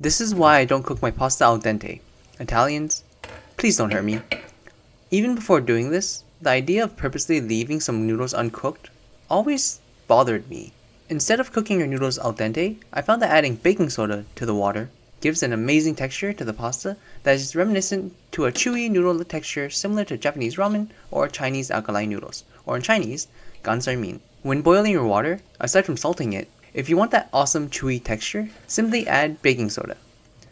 This is why I don't cook my pasta al dente. Italians, please don't hurt me. Even before doing this, the idea of purposely leaving some noodles uncooked always bothered me. Instead of cooking your noodles al dente, I found that adding baking soda to the water gives an amazing texture to the pasta that is reminiscent to a chewy noodle texture similar to Japanese ramen or Chinese alkaline noodles, or in Chinese, gansarmin. When boiling your water, aside from salting it, if you want that awesome chewy texture, simply add baking soda.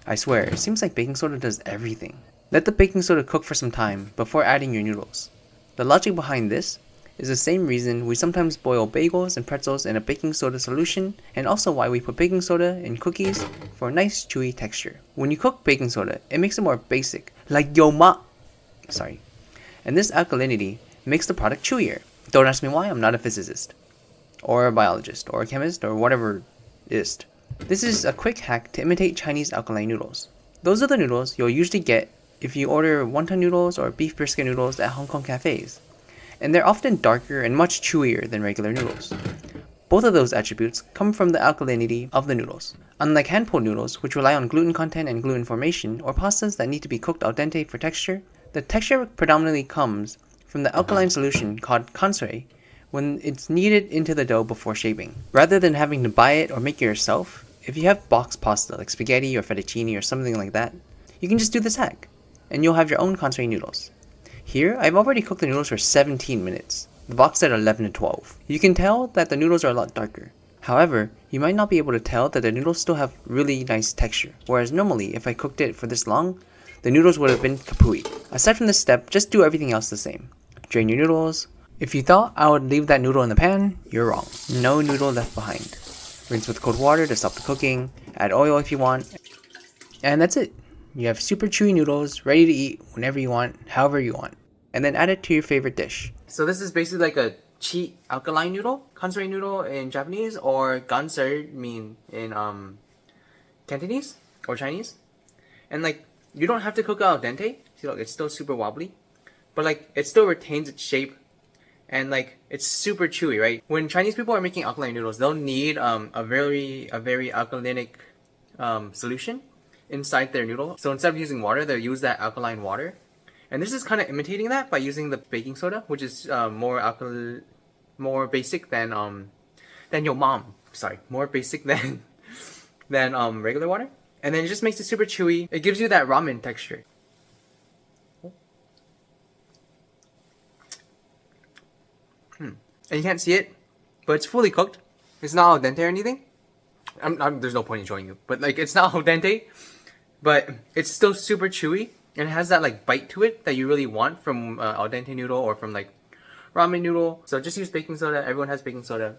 I swear, it seems like baking soda does everything. Let the baking soda cook for some time before adding your noodles. The logic behind this is the same reason we sometimes boil bagels and pretzels in a baking soda solution, and also why we put baking soda in cookies for a nice chewy texture. When you cook baking soda, it makes it more basic, like yo ma. Sorry. And this alkalinity makes the product chewier. Don't ask me why, I'm not a physicist, or a biologist, or a chemist, or whatever ist. This is a quick hack to imitate Chinese alkaline noodles. Those are the noodles you'll usually get if you order wonton noodles or beef brisket noodles at Hong Kong cafes, and they're often darker and much chewier than regular noodles. Both of those attributes come from the alkalinity of the noodles. Unlike hand-pulled noodles, which rely on gluten content and gluten formation, or pastas that need to be cooked al dente for texture, the texture predominantly comes from the alkaline solution called consoy when it's kneaded into the dough before shaping. Rather than having to buy it or make it yourself, if you have boxed pasta like spaghetti or fettuccine or something like that, you can just do this hack, and you'll have your own consoy noodles. Here, I've already cooked the noodles for 17 minutes. The box said 11 to 12. You can tell that the noodles are a lot darker. However, you might not be able to tell that the noodles still have really nice texture, whereas normally, if I cooked it for this long, the noodles would have been kapui. Aside from this step, just do everything else the same. Drain your noodles. If you thought I would leave that noodle in the pan, you're wrong. No noodle left behind. Rinse with cold water to stop the cooking, add oil if you want, and that's it. You have super chewy noodles ready to eat whenever you want, however you want, and then add it to your favorite dish. So this is basically like a cheap alkaline noodle, kansari noodle in Japanese, or gansarmin in Cantonese or Chinese. And like, you don't have to cook it al dente. See, look, it's still super wobbly, but like, it still retains its shape, and like, it's super chewy, right? When Chinese people are making alkaline noodles, they'll need a very alkalinic solution inside their noodle. So instead of using water, they'll use that alkaline water. And this is kind of imitating that by using the baking soda, which is more basic than your mom. Sorry, more basic than regular water. And then it just makes it super chewy. It gives you that ramen texture. And you can't see it, but it's fully cooked. It's not al dente or anything. There's no point in showing you, but like, it's not al dente, but it's still super chewy, and it has that like bite to it that you really want from al dente noodle or from like ramen noodle. So just use baking soda. Everyone has baking soda.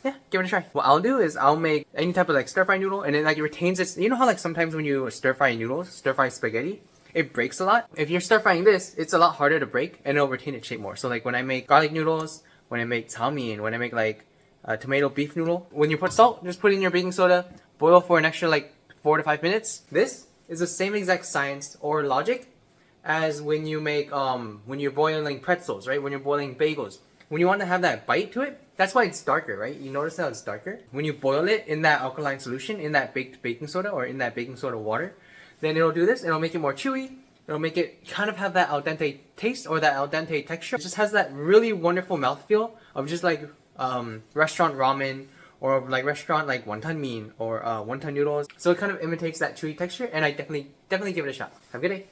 Yeah, give it a try. What I'll do is I'll make any type of like stir fry noodle, and it like retains its. You know how like sometimes when you stir fry noodles, stir fry spaghetti, it breaks a lot. If you're stir frying this, it's a lot harder to break, and it'll retain its shape more. So like when I make garlic noodles, when I make taomin, when I make like tomato beef noodle, when you put salt, just put in your baking soda, boil for an extra like 4 to 5 minutes. This is the same exact science or logic as when you make when you're boiling pretzels, right? When you're boiling bagels, when you want to have that bite to it, that's why it's darker, right? You notice how it's darker when you boil it in that alkaline solution, in that baked baking soda or in that baking soda water. Then it'll do this. It'll make it more chewy. It'll make it kind of have that al dente taste or that al dente texture. It just has that really wonderful mouthfeel of just like restaurant ramen, or like restaurant like wonton min or wonton noodles. So it kind of imitates that chewy texture, and I definitely give it a shot. Have a good day.